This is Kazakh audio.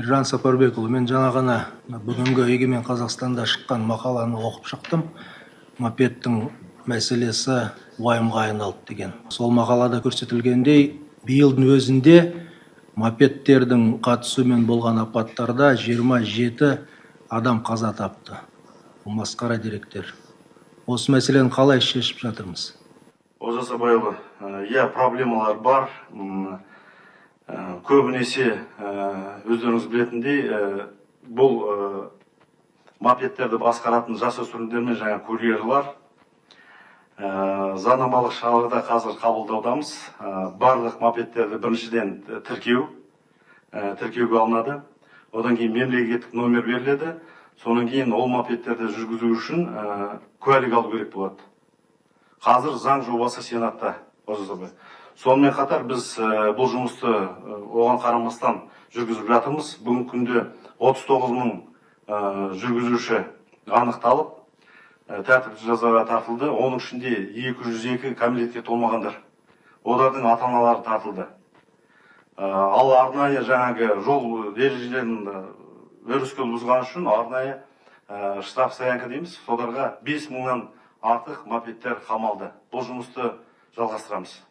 Ержан Сапарбекұлы, мен жаңа ғана бүгінгі Егемен Қазақстанда шыққан мақаланы оқып шықтым. Мопедтің мәселесі уайымға айналды деген. Сол мақалада көрсетілгендей, биылдың өзінде мопедтердің қатысуымен болған апаттарда 27 адам қаза тапты. Бұл масқара деректер. Осы мәселені қалай шешіп жатырмыз? Олжас Абайұлы, проблемалар бар. Көбінесе өздеріңіз білетіндей, бұл мопедтерді басқаратын жасөспірімдер мен жаңа курьерлар заңнамалық шараларды қазір қабылдаудамыз. Барлық мопедтерді біріншіден тіркеуге алынады. Одан кейін мемлекеттік номер беріледі. Содан кейін ол мопедтерді жүргізу үшін куәлік алу керек болады. Қазір заң жобасы Сенатта. Сонымен қатар біз бұл жұмысты оған қарамастан жүргізіп жатырмыз. Бүгінгі күнде 39 мың жүргізуші анықталып, тәртіптік жазаға тартылды. Оның ішінде 202 кәмелетке толмағандар. Олардың ата-аналары тартылды. Ал арнайы жаңағы жол ережелерін өрескел бұзған үшін арнайы штраф стоянка дейміз. Соларға 5 мыңнан артық мопедтер қамалды. Бұл жұмысты жалғастырамыз.